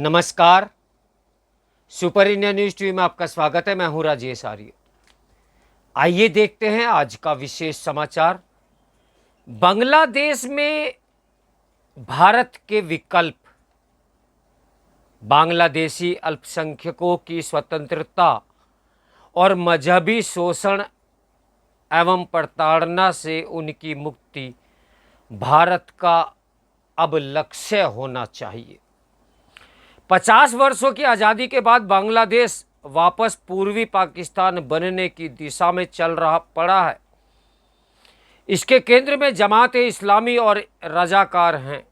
नमस्कार। Super India news TV में आपका स्वागत है। मैं हूं राजेश आर्य। आइए देखते हैं आज का विशेष समाचार। बांग्लादेश में भारत के विकल्प, बांग्लादेशी अल्पसंख्यकों की स्वतंत्रता और मजहबी शोषण एवं प्रताड़ना से उनकी मुक्ति भारत का अब लक्ष्य होना चाहिए। 50 वर्षों की आज़ादी के बाद बांग्लादेश वापस पूर्वी पाकिस्तान बनने की दिशा में चल रहा पड़ा है। इसके केंद्र में जमात इस्लामी और रजाकार हैं।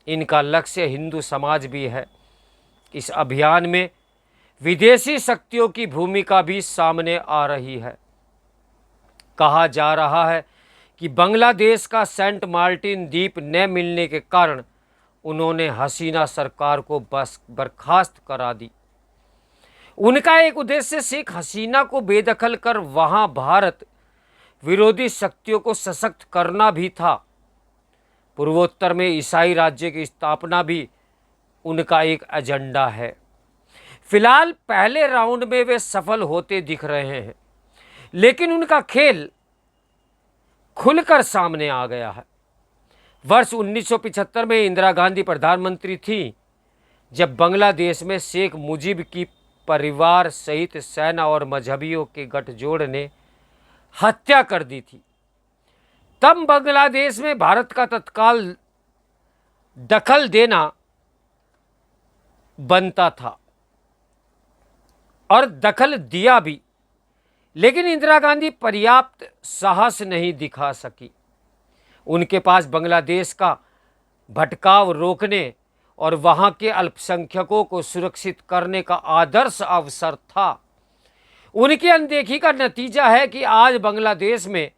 इनका लक्ष्य हिंदू समाज भी है। इस अभियान में विदेशी शक्तियों की भूमिका भी सामने आ रही है। कहा जा रहा है कि बांग्लादेश का सेंट मार्टिन द्वीप न मिलने के कारण उन्होंने हसीना सरकार को बर्खास्त करा दी। उनका एक उद्देश्य शेख हसीना को बेदखल कर वहां भारत विरोधी शक्तियों को सशक्त करना भी था। पूर्वोत्तर में ईसाई राज्य की स्थापना भी उनका एक एजेंडा है। फिलहाल पहले राउंड में वे सफल होते दिख रहे हैं, लेकिन उनका खेल खुलकर सामने आ गया है। वर्ष 1975 में इंदिरा गांधी प्रधानमंत्री थी, जब बांग्लादेश में शेख मुजीब की परिवार सहित सेना और मजहबियों के गठजोड़ ने हत्या कर दी थी। तब बांग्लादेश में भारत का तत्काल दखल देना बनता था और दखल दिया भी, लेकिन इंदिरा गांधी पर्याप्त साहस नहीं दिखा सकी। उनके पास बांग्लादेश का भटकाव रोकने और वहां के अल्पसंख्यकों को सुरक्षित करने का आदर्श अवसर था। उनकी अनदेखी का नतीजा है कि आज बांग्लादेश में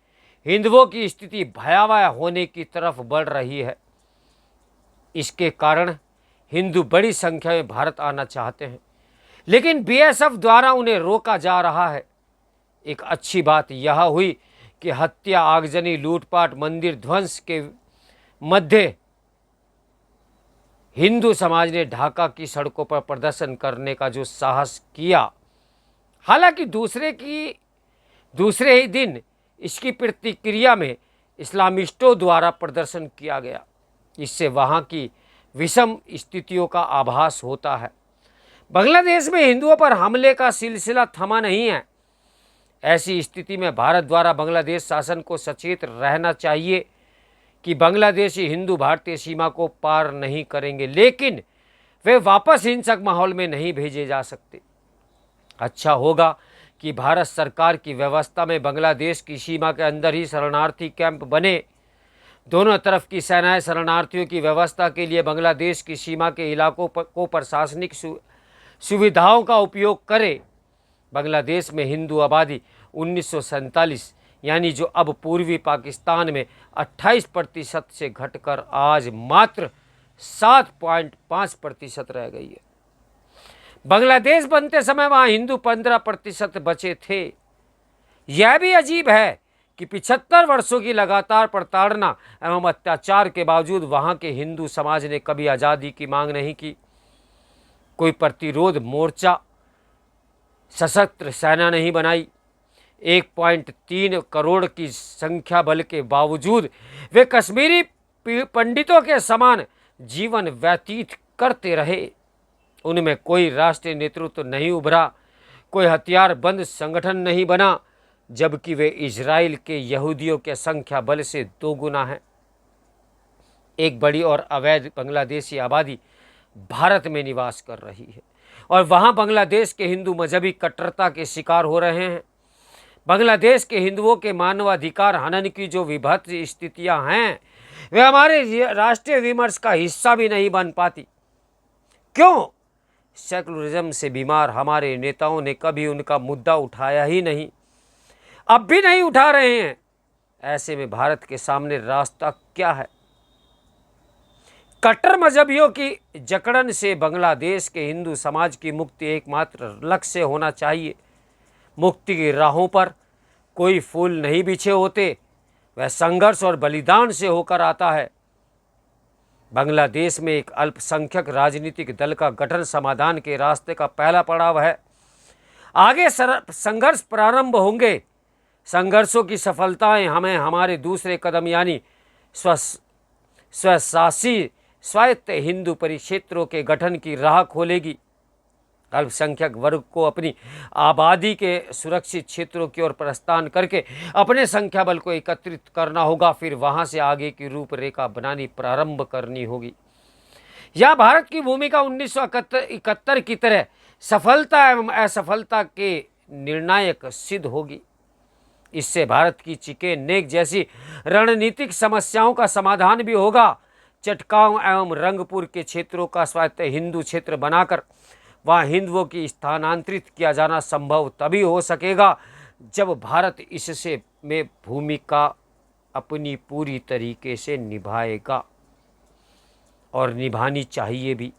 हिंदुओं की स्थिति भयावह होने की तरफ बढ़ रही है। इसके कारण हिंदू बड़ी संख्या में भारत आना चाहते हैं, लेकिन बीएसएफ द्वारा उन्हें रोका जा रहा है। एक अच्छी बात यह हुई कि हत्या, आगजनी, लूटपाट, मंदिर ध्वंस के मध्य हिंदू समाज ने ढाका की सड़कों पर प्रदर्शन करने का जो साहस किया, हालांकि दूसरे ही दिन इसकी प्रतिक्रिया में इस्लामिस्टों द्वारा प्रदर्शन किया गया। इससे वहां की विषम स्थितियों का आभास होता है। बांग्लादेश में हिंदुओं पर हमले का सिलसिला थमा नहीं है। ऐसी स्थिति में भारत द्वारा बांग्लादेश शासन को सचेत रहना चाहिए कि बांग्लादेशी हिंदू भारतीय सीमा को पार नहीं करेंगे, लेकिन वे वापस हिंसक माहौल में नहीं भेजे जा सकते। अच्छा होगा कि भारत सरकार की व्यवस्था में बांग्लादेश की सीमा के अंदर ही शरणार्थी कैंप बने। दोनों तरफ की सेनाएं शरणार्थियों की व्यवस्था के लिए बांग्लादेश की सीमा के इलाकों को प्रशासनिक सुविधाओं का उपयोग करे। बांग्लादेश में हिंदू आबादी 1947 यानी जो अब पूर्वी पाकिस्तान में 28% से घटकर आज मात्र 7.5% रह गई है। बांग्लादेश बनते समय वहां हिंदू 15% बचे थे। यह भी अजीब है कि 75 वर्षों की लगातार प्रताड़ना एवं अत्याचार के बावजूद वहां के हिंदू समाज ने कभी आज़ादी की मांग नहीं की। कोई प्रतिरोध मोर्चा, सशस्त्र सेना नहीं बनाई। 1.3 करोड़ की संख्या बल के बावजूद वे कश्मीरी पंडितों के समान जीवन व्यतीत करते रहे। उनमें कोई राष्ट्रीय नेतृत्व नहीं उभरा, कोई हथियार बंद संगठन नहीं बना, जबकि वे इजराइल के यहूदियों के संख्या बल से 2 गुना हैं। एक बड़ी और अवैध बांग्लादेशी आबादी भारत में निवास कर रही है और वहां बांग्लादेश के हिंदू मजहबी कट्टरता के शिकार हो रहे हैं। बांग्लादेश के हिंदुओं के मानवाधिकार हनन की जो विभत्स स्थितियां हैं, वे हमारे राष्ट्रीय विमर्श का हिस्सा भी नहीं बन पाती। क्यों? सेकुलरिज्म से बीमार हमारे नेताओं ने कभी उनका मुद्दा उठाया ही नहीं, अब भी नहीं उठा रहे हैं। ऐसे में भारत के सामने रास्ता क्या है? कट्टर मजहबियों की जकड़न से बांग्लादेश के हिंदू समाज की मुक्ति एकमात्र लक्ष्य होना चाहिए। मुक्ति की राहों पर कोई फूल नहीं बिछे होते, वह संघर्ष और बलिदान से होकर आता है। बांग्लादेश में एक अल्पसंख्यक राजनीतिक दल का गठन समाधान के रास्ते का पहला पड़ाव है। आगे संघर्ष प्रारंभ होंगे। संघर्षों की सफलताएं हमें हमारे दूसरे कदम यानी स्वशासी स्वायत्त हिंदू परिक्षेत्रों के गठन की राह खोलेगी। अल्पसंख्यक वर्ग को अपनी आबादी के सुरक्षित क्षेत्रों की ओर प्रस्थान करके अपने संख्या बल को एकत्रित करना होगा, फिर वहां से आगे की रूपरेखा बनानी प्रारंभ करनी होगी। यह भारत की भूमिका 1971 की तरह सफलता एवं असफलता के निर्णायक सिद्ध होगी। इससे भारत की चिकेन नेक जैसी रणनीतिक समस्याओं का समाधान भी होगा। चटगांव एवं रंगपुर के क्षेत्रों का स्वायत्त हिंदू क्षेत्र बनाकर वहाँ हिंदुओं की स्थानांतरित किया जाना संभव तभी हो सकेगा जब भारत इससे में भूमिका अपनी पूरी तरीके से निभाएगा, और निभानी चाहिए भी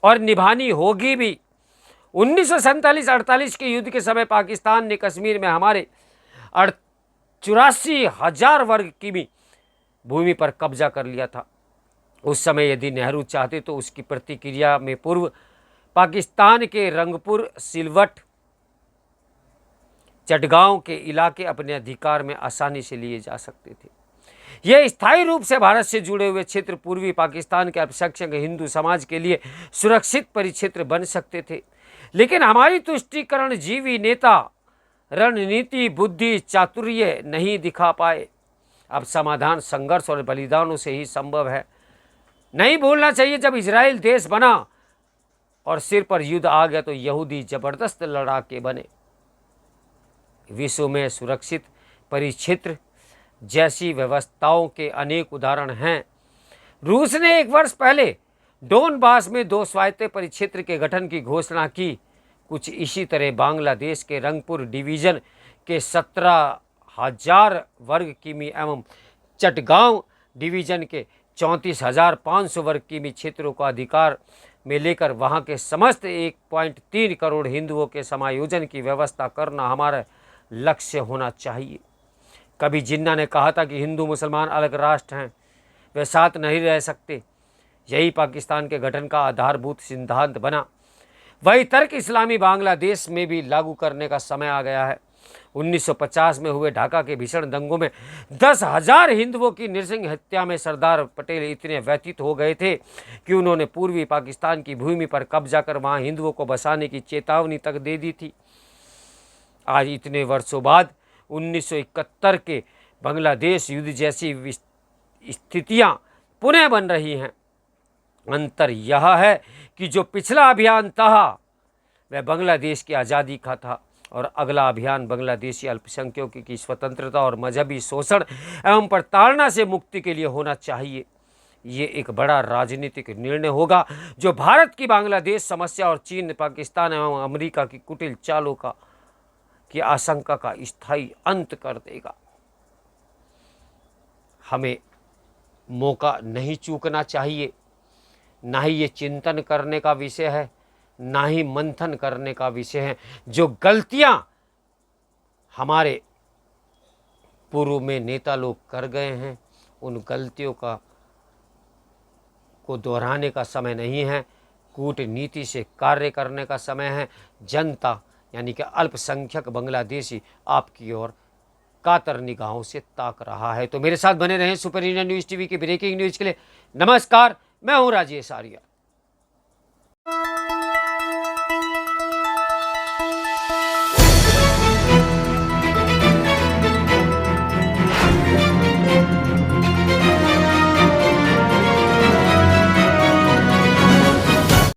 और निभानी होगी भी। 1947-48 के युद्ध के समय पाकिस्तान ने कश्मीर में हमारे 84,000 वर्ग किमी भूमि पर कब्जा कर लिया था। उस समय यदि नेहरू चाहते तो उसकी प्रतिक्रिया में पूर्व पाकिस्तान के रंगपुर, सिलवट, चटगांव के इलाके अपने अधिकार में आसानी से लिए जा सकते थे। यह स्थायी रूप से भारत से जुड़े हुए क्षेत्र पूर्वी पाकिस्तान के अल्पसंख्यक हिंदू समाज के लिए सुरक्षित परिक्षेत्र बन सकते थे, लेकिन हमारी तुष्टीकरण जीवी नेता रणनीति बुद्धि चातुर्य नहीं दिखा पाए। अब समाधान संघर्ष और बलिदानों से ही संभव है। नहीं भूलना चाहिए, जब इजराइल देश बना और सिर पर युद्ध आ गया तो यहूदी जबरदस्त लड़ाके बने। विश्व में सुरक्षित परिक्षेत्र जैसी व्यवस्थाओं के अनेक उदाहरण हैं। रूस ने 1 वर्ष पहले डोनबास में 2 स्वायत्त परिक्षेत्र के गठन की घोषणा की। कुछ इसी तरह बांग्लादेश के रंगपुर डिवीजन के 17,000 वर्ग किमी एवं चटगांव डिवीजन के 34,500 वर्ग किमी क्षेत्रों का अधिकार में लेकर वहां के समस्त 1.3 करोड़ हिंदुओं के समायोजन की व्यवस्था करना हमारा लक्ष्य होना चाहिए। कभी जिन्ना ने कहा था कि हिंदू मुसलमान अलग राष्ट्र हैं, वे साथ नहीं रह सकते। यही पाकिस्तान के गठन का आधारभूत सिद्धांत बना। वही तर्क इस्लामी बांग्लादेश में भी लागू करने का समय आ गया है। 1950 में हुए ढाका के भीषण दंगों में 10,000 हिंदुओं की नृशंस हत्या में सरदार पटेल इतने व्यथित हो गए थे कि उन्होंने पूर्वी पाकिस्तान की भूमि पर कब्जा कर वहां हिंदुओं को बसाने की चेतावनी तक दे दी थी। आज इतने वर्षों बाद 1971 के बांग्लादेश युद्ध जैसी स्थितियां पुनः बन रही हैं। अंतर यह है कि जो पिछला अभियान था वह बांग्लादेश की आज़ादी का था और अगला अभियान बांग्लादेशी अल्पसंख्यकों की स्वतंत्रता और मजहबी शोषण एवं प्रताड़ना से मुक्ति के लिए होना चाहिए। ये एक बड़ा राजनीतिक निर्णय होगा जो भारत की बांग्लादेश समस्या और चीन, पाकिस्तान एवं अमेरिका की कुटिल चालों की आशंका का स्थायी अंत कर देगा। हमें मौका नहीं चूकना चाहिए। ना ही ये चिंतन करने का विषय है, ना ही मंथन करने का विषय है। जो गलतियां हमारे पूर्व में नेता लोग कर गए हैं, उन गलतियों को दोहराने का समय नहीं है। कूटनीति से कार्य करने का समय है। जनता यानी कि अल्पसंख्यक बांग्लादेशी आपकी ओर कातर निगाहों से ताक रहा है। तो मेरे साथ बने रहें सुपर इंडियन न्यूज़ टीवी की ब्रेकिंग न्यूज़ के लिए। नमस्कार, मैं हूं राजेश आर्या।